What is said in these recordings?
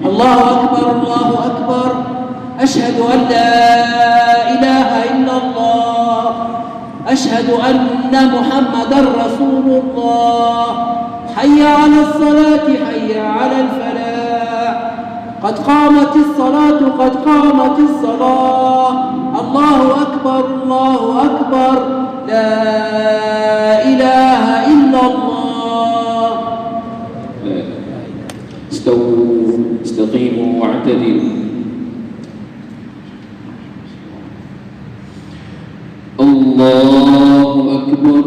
الله أكبر الله أكبر. أشهد أن لا إله إلا الله. أشهد أن محمدًا رسول الله. حي على الصلاة حي على الفلاح. قد قامت الصلاة قد قامت الصلاة. الله أكبر الله أكبر. لا إله إلا الله. استووا استقيموا واعتدلوا. الله أكبر.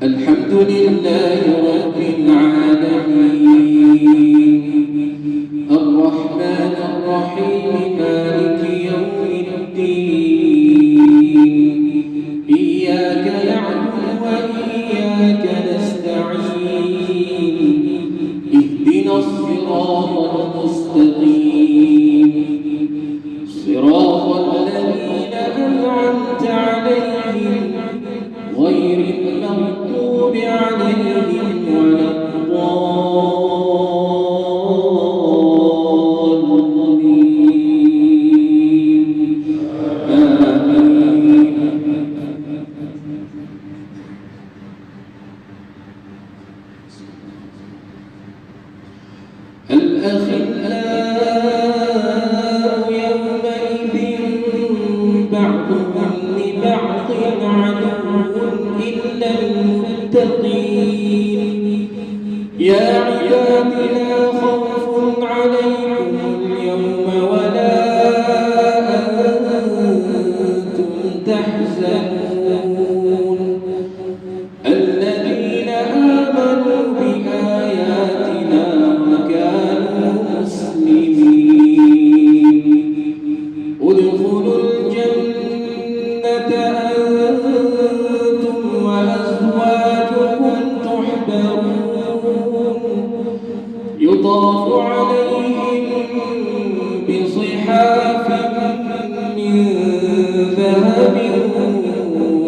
الحمد لله رب العالمين الرحمن الرحيم مالك يوم الدين إياك نعبد وإياك نستعين اهدنا الصراط المستقيم صراط الذين أنعمت عليهم غير المغضوب عليهم ولا الضالين آمين. الأخلاء يومئذ بعضهم لبعض عدو إلا المتقين. يا عباد لا خوف عليكم اليوم ولا أنتم تحزنون الذين آمنوا بآياتنا وكانوا مسلمين. ادخلوا الجنة أنتم وأزواجكم تحبرون يطاف عليهم بصحاف من ذهب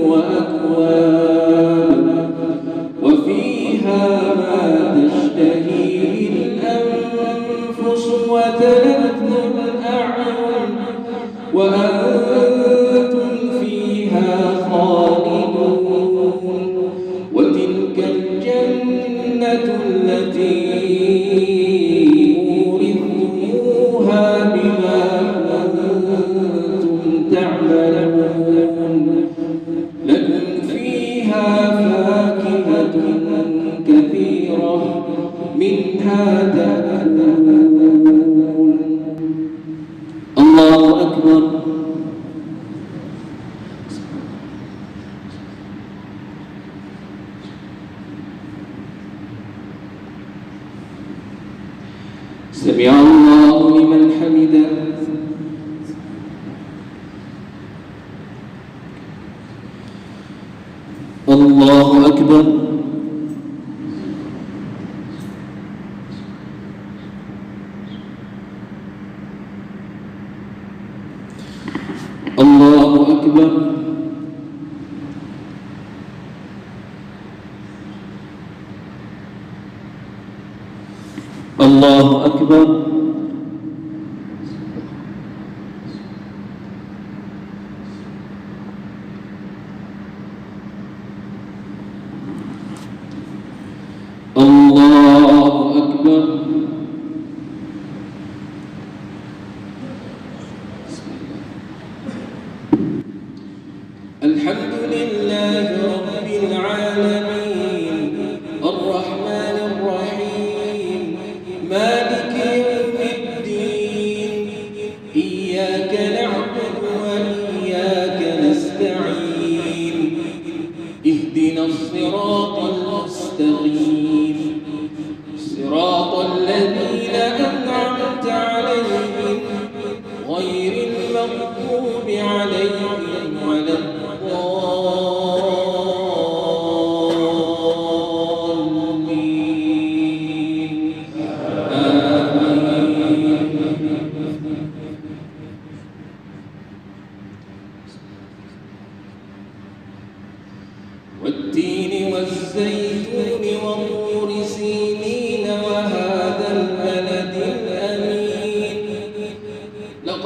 وأكواب وفيها ما تشتهيه الأنفس وتلذ الأعين وأنتم فيها خالدون. وتلك الجنة التي أورثتموها بما كنتم تعملون لكم فيها فاكهة كثيرة منها تأكلون. الله أكبر. سمع الله لمن حمده. الله أكبر. الله أكبر. الله أكبر. الله أكبر. الحمد لله رب العالمين الرحمن الرحيم مالك يوم الدين إياك نعبد وإياك نستعين اهدنا الصراط المستقيم صراط الذين أنعمت عليهم غير المغضوب عليهم ولا الضالين آمين.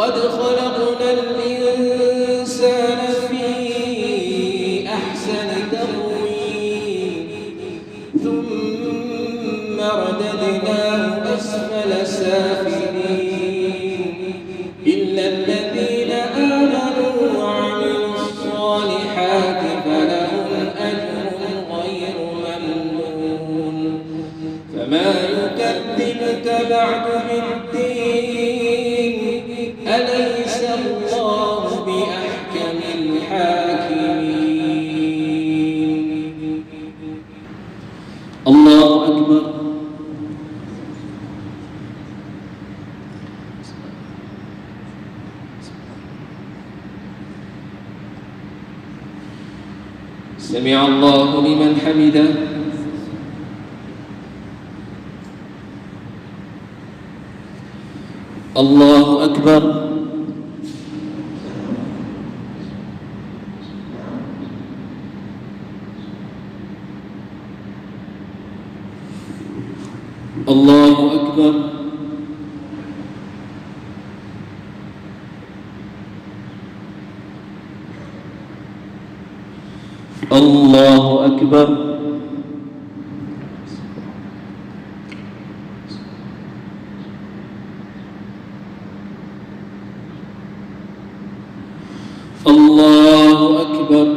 لقد خلقنا الإنسان في أحسن تقويم ثم رددناه أسفل سافلين إلا الذين آمنوا وعملوا الصالحات فلهم أجر غير ممنون فما يكذبك بعد بالدين أليس الله بأحكم الحاكمين الله أكبر. سمع الله لمن حمده. الله أكبر. الله أكبر. الله أكبر. الله أكبر.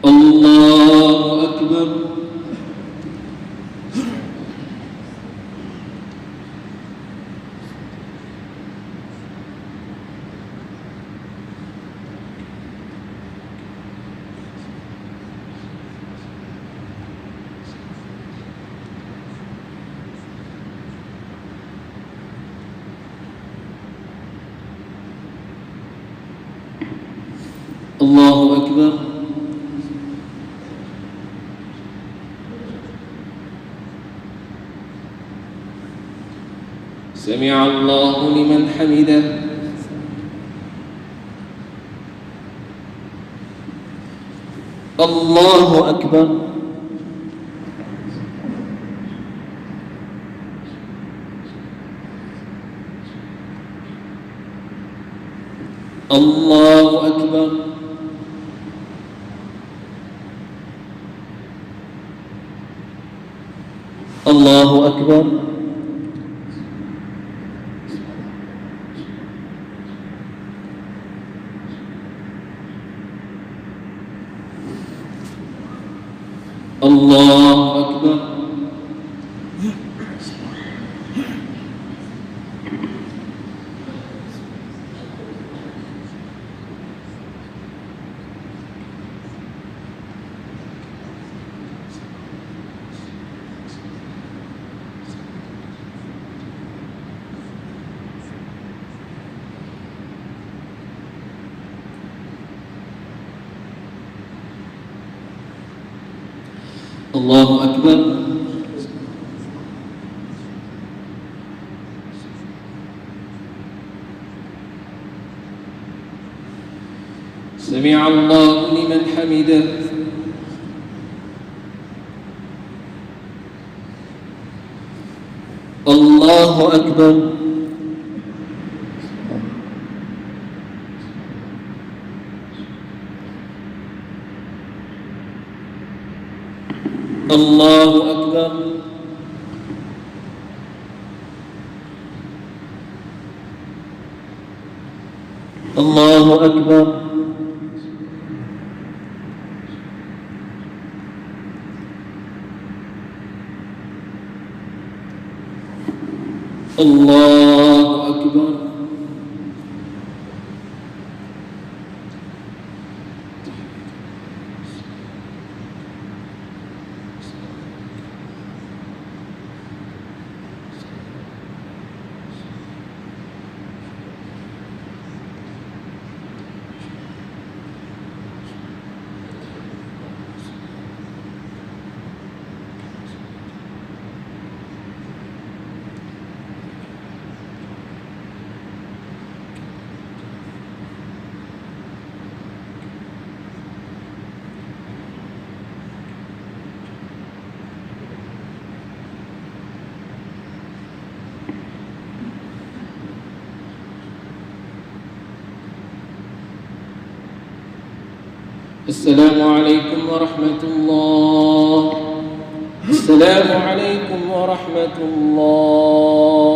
الله أكبر. الله أكبر. سمع الله لمن حمده. الله أكبر. الله أكبر. الله أكبر. الله أكبر. الله أكبر. سمع الله لمن حمده. الله أكبر. الله أكبر. الله أكبر. الله أكبر. السلام عليكم ورحمة الله. السلام عليكم ورحمة الله.